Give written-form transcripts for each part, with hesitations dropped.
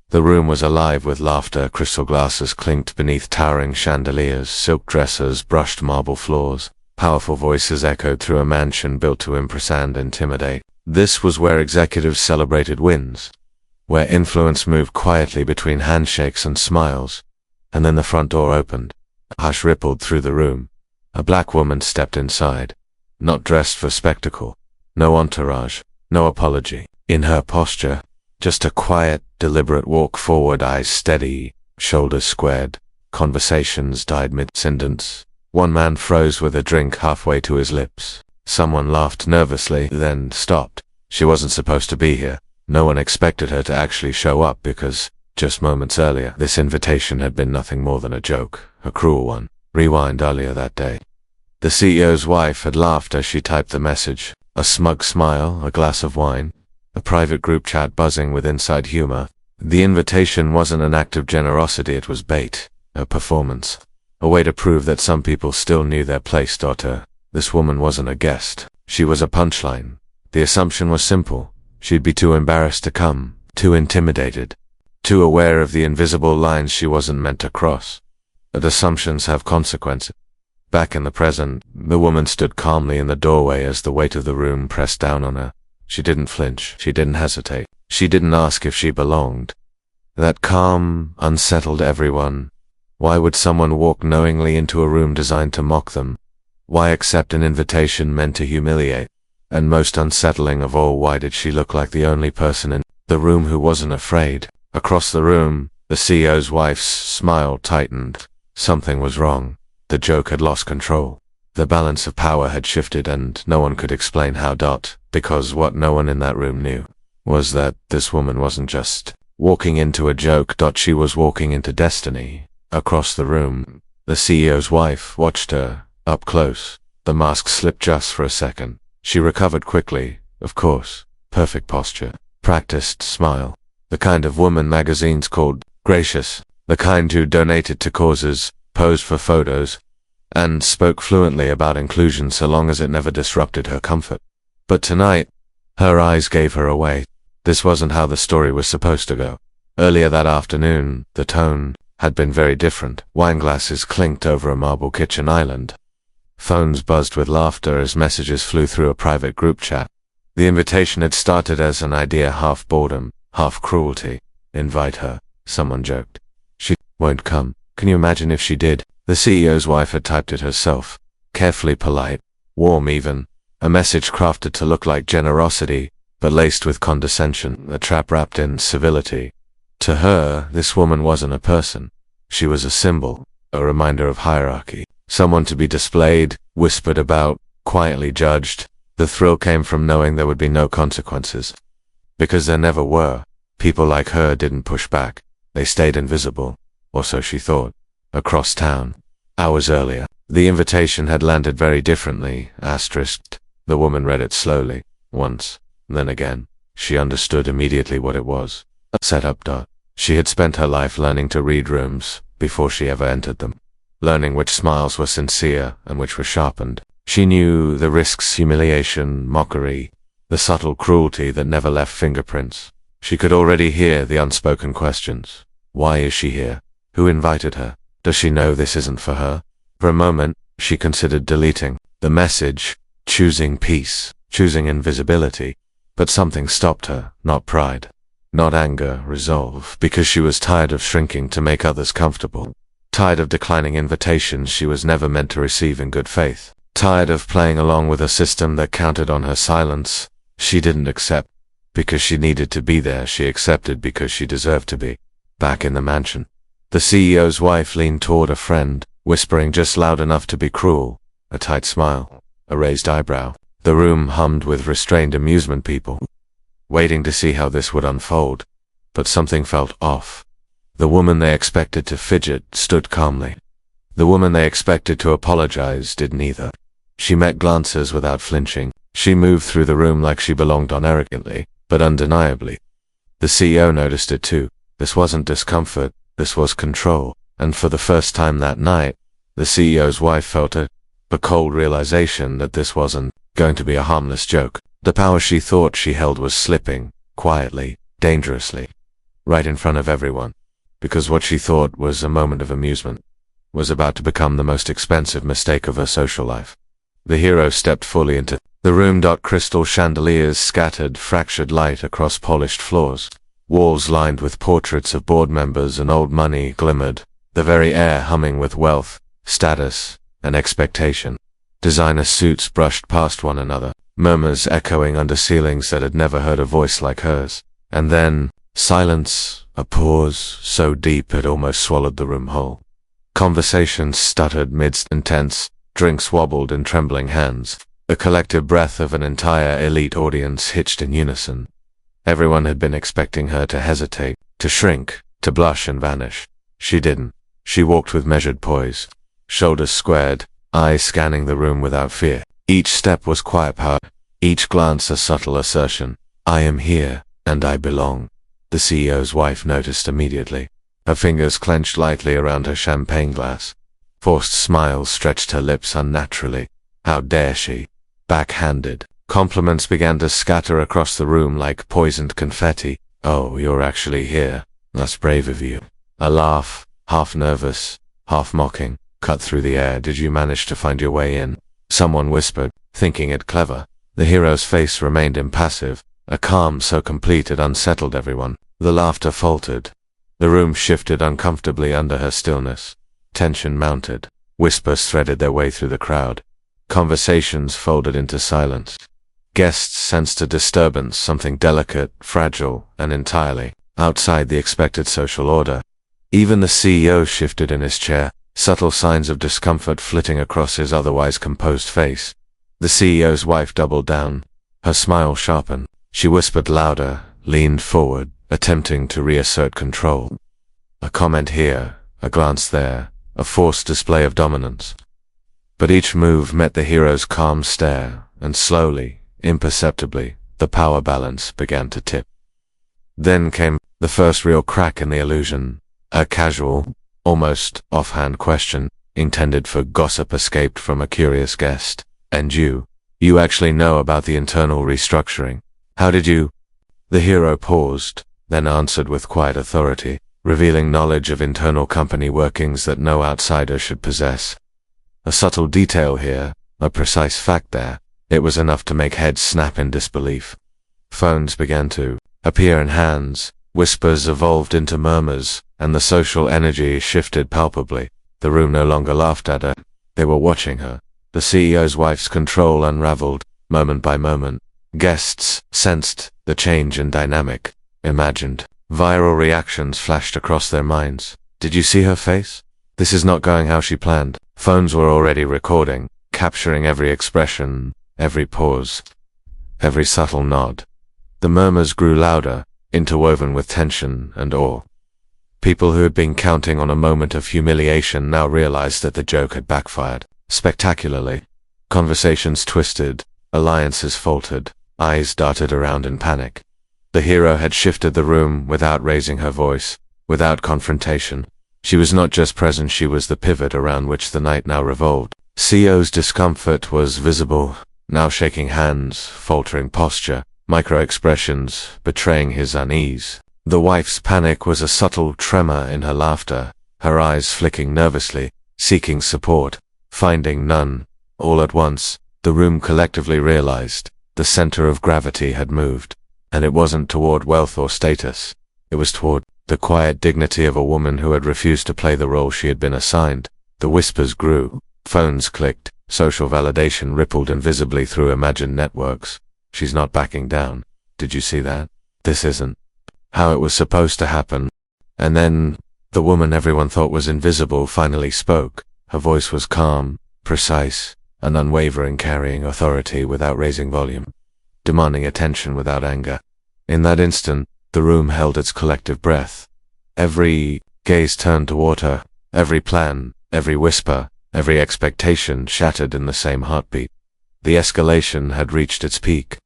The room was alive with laughter. Crystal glasses clinked beneath towering chandeliers, silk dressers brushed marble floors. Powerful voices echoed through a mansion built to impress and intimidate. This was where executives celebrated wins, where influence moved quietly between handshakes and smiles. And then the front door opened. A hush rippled through the room. A black woman stepped inside, not dressed for spectacle. No entourage, no apology. In her posture, just a quiet, deliberate walk forward, eyes steady, shoulders squared. Conversations died mid-sentence. One man froze with a drink halfway to his lips. Someone laughed nervously, then stopped. She wasn't supposed to be here. No one expected her to actually show up because, just moments earlier, this invitation had been nothing more than a joke, a cruel one. Rewind earlier that day. The CEO's wife had laughed as she typed the message. A smug smile, a glass of wine, a private group chat buzzing with inside humor. The invitation wasn't an act of generosity, it was bait, a performance. A way to prove that some people still knew their place. This woman wasn't a guest. She was a punchline. The assumption was simple. She'd be too embarrassed to come, too intimidated, too aware of the invisible lines she wasn't meant to cross. But assumptions have consequences. Back in the present, the woman stood calmly in the doorway as the weight of the room pressed down on her. She didn't flinch. She didn't hesitate. She didn't ask if she belonged. That calm unsettled everyone. Why would someone walk knowingly into a room designed to mock them? Why accept an invitation meant to humiliate? And most unsettling of all, why did she look like the only person in the room who wasn't afraid? Across the room, the CEO's wife's smile tightened. Something was wrong. The joke had lost control. The balance of power had shifted and no one could explain how. Because what no one in that room knew was that this woman wasn't just walking into a joke. She was walking into destiny. Across the room, the CEO's wife watched her, up close. The mask slipped just for a second. She recovered quickly, of course. Perfect posture. Practiced smile. The kind of woman magazines called gracious. The kind who donated to causes, posed for photos, and spoke fluently about inclusion so long as it never disrupted her comfort. But tonight, her eyes gave her away. This wasn't how the story was supposed to go. Earlier that afternoon, the tone had been very different. Wine glasses clinked over a marble kitchen island. Phones buzzed with laughter as messages flew through a private group chat. The invitation had started as an idea, half boredom, half cruelty. Invite her, someone joked. She won't come. Can you imagine if she did? The CEO's wife had typed it herself. Carefully polite, warm even. A message crafted to look like generosity, but laced with condescension, a trap wrapped in civility. To her, this woman wasn't a person. She was a symbol, a reminder of hierarchy. Someone to be displayed, whispered about, quietly judged. The thrill came from knowing there would be no consequences. Because there never were. People like her didn't push back. They stayed invisible. Or so she thought. Across town. Hours earlier, the invitation had landed very differently, asterisked. The woman read it slowly. Once. Then again. She understood immediately what it was. A setup. She had spent her life learning to read rooms before she ever entered them. Learning which smiles were sincere and which were sharpened. She knew the risks, humiliation, mockery, the subtle cruelty that never left fingerprints. She could already hear the unspoken questions. Why is she here? Who invited her? Does she know this isn't for her? For a moment, she considered deleting the message, choosing peace, choosing invisibility. But something stopped her, not pride. Not anger, resolve, because she was tired of shrinking to make others comfortable. Tired of declining invitations she was never meant to receive in good faith. Tired of playing along with a system that counted on her silence. She didn't accept because she needed to be there, she accepted because she deserved to be. Back in the mansion, the CEO's wife leaned toward a friend, whispering just loud enough to be cruel. A tight smile, a raised eyebrow. The room hummed with restrained amusement people, waiting to see how this would unfold. But something felt off. The woman they expected to fidget stood calmly. The woman they expected to apologize did neither. She met glances without flinching. She moved through the room like she belonged on arrogantly, but undeniably. The CEO noticed it too. This wasn't discomfort, this was control. And for the first time that night, the CEO's wife felt a cold realization that this wasn't going to be a harmless joke. The power she thought she held was slipping, quietly, dangerously. right in front of everyone. Because what she thought was a moment of amusement was about to become the most expensive mistake of her social life. The hero stepped fully into the room. Crystal chandeliers scattered fractured light across polished floors. Walls lined with portraits of board members and old money glimmered, the very air humming with wealth, status, and expectation. Designer suits brushed past one another, murmurs echoing under ceilings that had never heard a voice like hers. And then, silence, a pause so deep it almost swallowed the room whole. Conversations stuttered midst intense, drinks wobbled in trembling hands. The collective breath of an entire elite audience hitched in unison. Everyone had been expecting her to hesitate, to shrink, to blush and vanish. She didn't. She walked with measured poise, shoulders squared, eyes scanning the room without fear. Each step was quiet power, each glance a subtle assertion. I am here, and I belong. The CEO's wife noticed immediately. Her fingers clenched lightly around her champagne glass. Forced smiles stretched her lips unnaturally. How dare she? Backhanded. Compliments began to scatter across the room like poisoned confetti. Oh, you're actually here. That's brave of you. A laugh, half nervous, half mocking, cut through the air. Did you manage to find your way in? Someone whispered, thinking it clever. The hero's face remained impassive, a calm so complete it unsettled everyone. The laughter faltered. The room shifted uncomfortably under her stillness. Tension mounted. Whispers threaded their way through the crowd. Conversations folded into silence. Guests sensed a disturbance, something delicate, fragile, and entirely outside the expected social order. Even the CEO shifted in his chair, subtle signs of discomfort flitting across his otherwise composed face. The CEO's wife doubled down. Her smile sharpened. She whispered louder, leaned forward, attempting to reassert control. A comment here, a glance there, a forced display of dominance. But each move met the hero's calm stare, and slowly, imperceptibly, the power balance began to tip. Then came the first real crack in the illusion. A casual, almost offhand question, intended for gossip, escaped from a curious guest. And you actually know about the internal restructuring. How did you? The hero paused, then answered with quiet authority, revealing knowledge of internal company workings that no outsider should possess. A subtle detail here, a precise fact there. It was enough to make heads snap in disbelief. Phones began to appear in hands, whispers evolved into murmurs, and the social energy shifted palpably. The room no longer laughed at her. They were watching her. The CEO's wife's control unraveled, moment by moment. Guests sensed the change in dynamic, imagined. Viral reactions flashed across their minds. Did you see her face? This is not going how she planned. Phones were already recording, capturing every expression, every pause, every subtle nod. The murmurs grew louder, interwoven with tension and awe. People who had been counting on a moment of humiliation now realized that the joke had backfired, spectacularly. Conversations twisted, alliances faltered, eyes darted around in panic. The hero had shifted the room without raising her voice, without confrontation. She was not just present, she was the pivot around which the night now revolved. CEO's discomfort was visible, now shaking hands, faltering posture, micro-expressions betraying his unease. The wife's panic was a subtle tremor in her laughter, her eyes flicking nervously, seeking support, finding none. All at once, the room collectively realized the center of gravity had moved, and it wasn't toward wealth or status. It was toward the quiet dignity of a woman who had refused to play the role she had been assigned. The whispers grew, phones clicked, social validation rippled invisibly through imagined networks. She's not backing down. Did you see that? This isn't how it was supposed to happen. And then, the woman everyone thought was invisible finally spoke. Her voice was calm, precise, and unwavering, carrying authority without raising volume, demanding attention without anger. In that instant, the room held its collective breath. Every gaze turned toward her, every plan, every whisper, every expectation shattered in the same heartbeat. The escalation had reached its peak.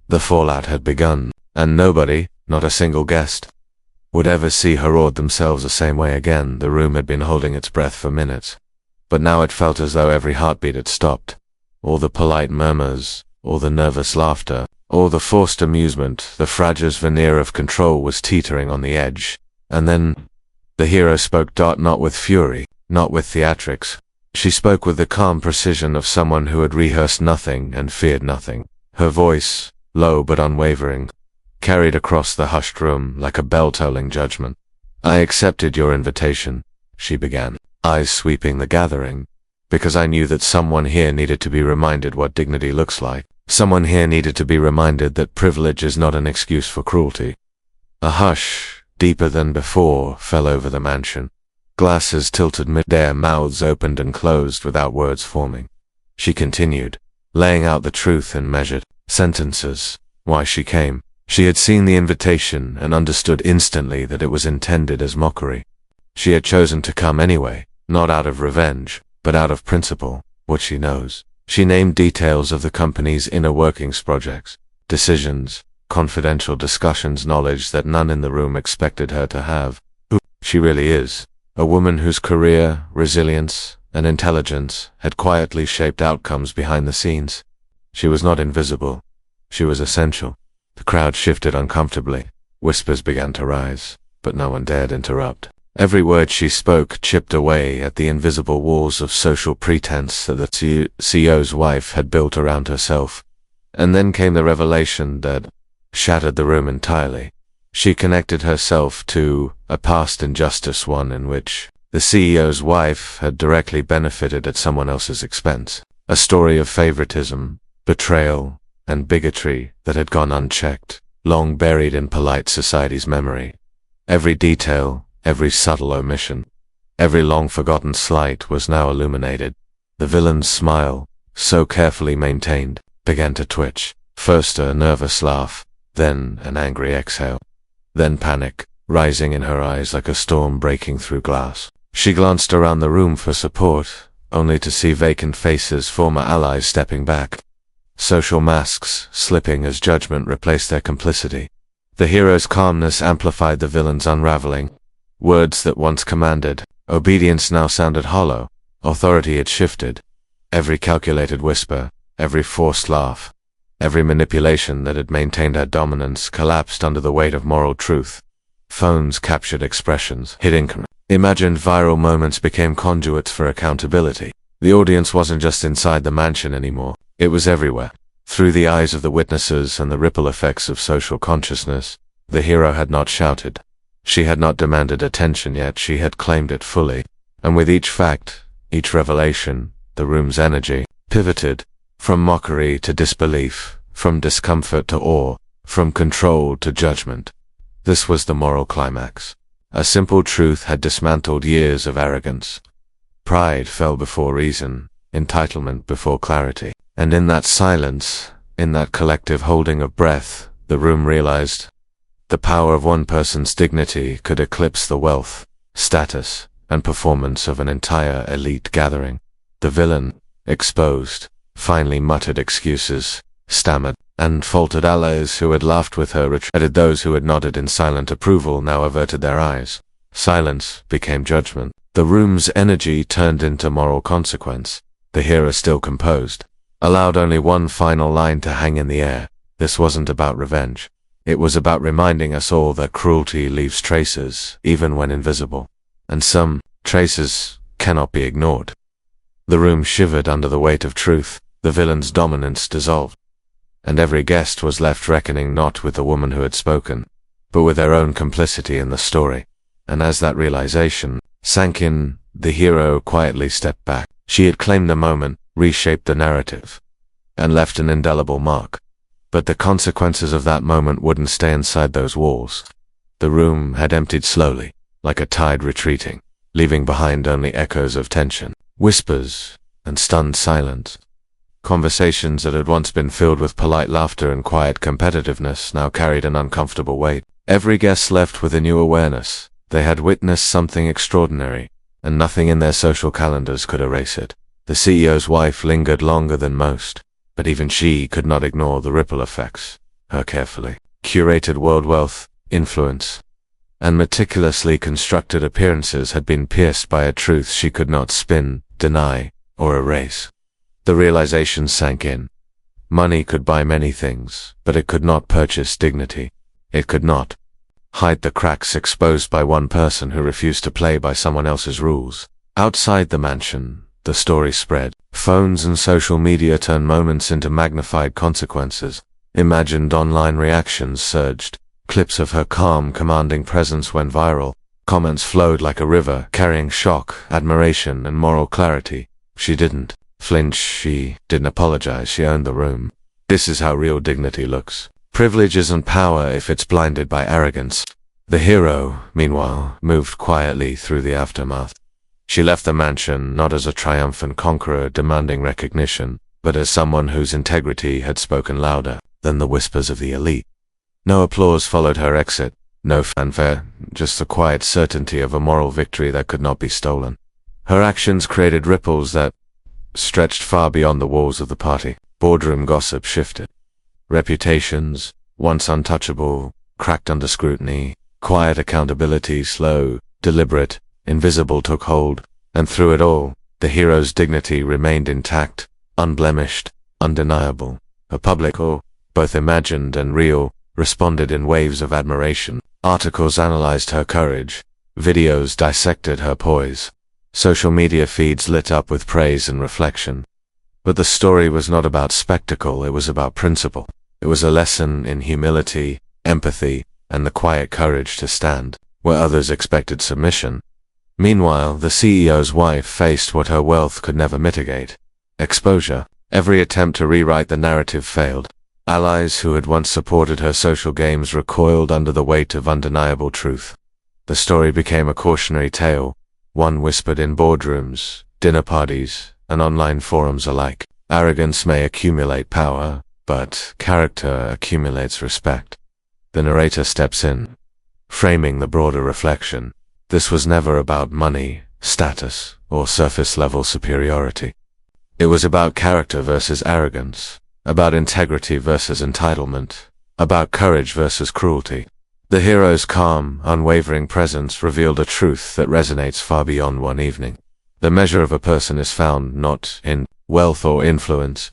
The fallout had begun, and nobody, not a single guest, would ever see her or themselves the same way again. The room had been holding its breath for minutes, but now it felt as though every heartbeat had stopped. All the polite murmurs, all the nervous laughter, All the forced amusement, the fragile veneer of control was teetering on the edge. And then the hero spoke, not with fury, not with theatrics. She spoke with the calm precision of someone who had rehearsed nothing and feared nothing. Her voice, low but unwavering, carried across the hushed room like a bell-tolling judgment. "I accepted your invitation," she began, eyes sweeping the gathering, "because I knew that someone here needed to be reminded what dignity looks like. Someone here needed to be reminded that privilege is not an excuse for cruelty." A hush, deeper than before, fell over the mansion. Glasses tilted mid-air, mouths opened and closed without words forming. She continued, laying out the truth in measured sentences. Why she came. She had seen the invitation and understood instantly that it was intended as mockery. She had chosen to come anyway, not out of revenge, but out of principle, what she knows. She named details of the company's inner workings, projects, decisions, confidential discussions, knowledge that none in the room expected her to have. Who she really is. A woman whose career, resilience, and intelligence had quietly shaped outcomes behind the scenes. She was not invisible. She was essential. The crowd shifted uncomfortably. Whispers began to rise, but no one dared interrupt. Every word she spoke chipped away at the invisible walls of social pretense that the CEO's wife had built around herself. And then came the revelation that shattered the room entirely. She connected herself to a past injustice, one in which the CEO's wife had directly benefited at someone else's expense. A story of favoritism, betrayal, and bigotry that had gone unchecked, long buried in polite society's memory. Every detail, every subtle omission, every long-forgotten slight was now illuminated. The villain's smile, so carefully maintained, began to twitch. First a nervous laugh, then an angry exhale, then panic, rising in her eyes like a storm breaking through glass. She glanced around the room for support, only to see vacant faces, former allies stepping back. Social masks slipping as judgment replaced their complicity. The hero's calmness amplified the villain's unraveling. Words that once commanded, obedience now sounded hollow. Authority had shifted. Every calculated whisper, every forced laugh, every manipulation that had maintained her dominance collapsed under the weight of moral truth. Phones captured expressions, hidden imagined viral moments became conduits for accountability. The audience wasn't just inside the mansion anymore. It was everywhere. Through the eyes of the witnesses and the ripple effects of social consciousness, the hero had not shouted. She had not demanded attention, yet she had claimed it fully. And with each fact, each revelation, the room's energy pivoted from mockery to disbelief, from discomfort to awe, from control to judgment. This was the moral climax. A simple truth had dismantled years of arrogance. Pride fell before reason, entitlement before clarity. And in that silence, in that collective holding of breath, the room realized the power of one person's dignity could eclipse the wealth, status, and performance of an entire elite gathering. The villain, exposed, finally muttered excuses, stammered, and faltered. Allies who had laughed with her retreated. Those who had nodded in silent approval now averted their eyes. Silence became judgment. The room's energy turned into moral consequence. The hero, still composed, allowed only one final line to hang in the air. This wasn't about revenge. It was about reminding us all that cruelty leaves traces, even when invisible. And some traces cannot be ignored. The room shivered under the weight of truth. The villain's dominance dissolved. And every guest was left reckoning not with the woman who had spoken, but with their own complicity in the story. And as that realization sank in, the hero quietly stepped back. She had claimed the moment, reshaped the narrative, and left an indelible mark. But the consequences of that moment wouldn't stay inside those walls. The room had emptied slowly, like a tide retreating, leaving behind only echoes of tension, whispers, and stunned silence. Conversations that had once been filled with polite laughter and quiet competitiveness now carried an uncomfortable weight. Every guest left with a new awareness. They had witnessed something extraordinary, and nothing in their social calendars could erase it. The CEO's wife lingered longer than most, but even she could not ignore the ripple effects. Her carefully curated world wealth, influence, and meticulously constructed appearances had been pierced by a truth she could not spin, deny, or erase. The realization sank in. Money could buy many things, but it could not purchase dignity. It could not hide the cracks exposed by one person who refused to play by someone else's rules. Outside the mansion, the story spread. Phones and social media turned moments into magnified consequences. Imagined online reactions surged. Clips of her calm, commanding presence went viral. Comments flowed like a river, carrying shock, admiration, and moral clarity. She didn't flinch, she didn't apologize, she owned the room. This is how real dignity looks. Privilege isn't power if it's blinded by arrogance. The hero, meanwhile, moved quietly through the aftermath. She left the mansion not as a triumphant conqueror demanding recognition, but as someone whose integrity had spoken louder than the whispers of the elite. No applause followed her exit, no fanfare, just the quiet certainty of a moral victory that could not be stolen. Her actions created ripples that stretched far beyond the walls of the party. Boardroom gossip shifted. Reputations, once untouchable, cracked under scrutiny. Quiet accountability, slow, deliberate, invisible, took hold, and through it all, the hero's dignity remained intact, unblemished, undeniable. A public, both imagined and real, responded in waves of admiration. Articles analyzed her courage. Videos dissected her poise. Social media feeds lit up with praise and reflection. But the story was not about spectacle, it was about principle. It was a lesson in humility, empathy, and the quiet courage to stand where others expected submission. Meanwhile, the CEO's wife faced what her wealth could never mitigate: exposure. Every attempt to rewrite the narrative failed. Allies who had once supported her social games recoiled under the weight of undeniable truth. The story became a cautionary tale, one whispered in boardrooms, dinner parties, and online forums alike. Arrogance may accumulate power, but character accumulates respect. The narrator steps in, framing the broader reflection. This was never about money, status, or surface-level superiority. It was about character versus arrogance, about integrity versus entitlement, about courage versus cruelty. The hero's calm, unwavering presence revealed a truth that resonates far beyond one evening. The measure of a person is found not in wealth or influence,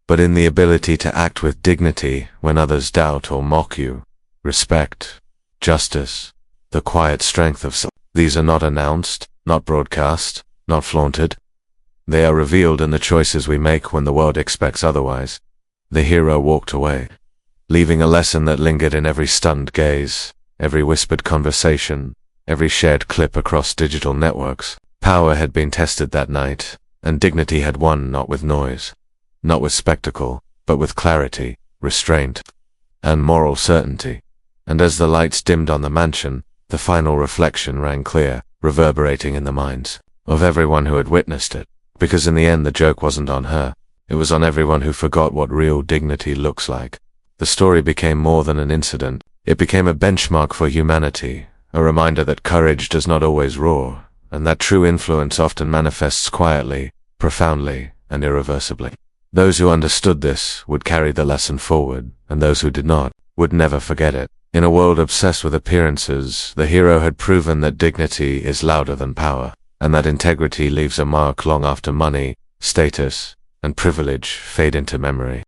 but in the ability to act with dignity when others doubt or mock you. Respect, justice, the quiet strength of self. These are not announced, not broadcast, not flaunted. They are revealed in the choices we make when the world expects otherwise. The hero walked away, leaving a lesson that lingered in every stunned gaze, every whispered conversation, every shared clip across digital networks. Power had been tested that night, and dignity had won not with noise, not with spectacle, but with clarity, restraint, and moral certainty. And as the lights dimmed on the mansion, the final reflection rang clear, reverberating in the minds of everyone who had witnessed it. Because in the end the joke wasn't on her, it was on everyone who forgot what real dignity looks like. The story became more than an incident. It became a benchmark for humanity, a reminder that courage does not always roar, and that true influence often manifests quietly, profoundly, and irreversibly. Those who understood this would carry the lesson forward, and those who did not would never forget it. In a world obsessed with appearances, the hero had proven that dignity is louder than power, and that integrity leaves a mark long after money, status, and privilege fade into memory.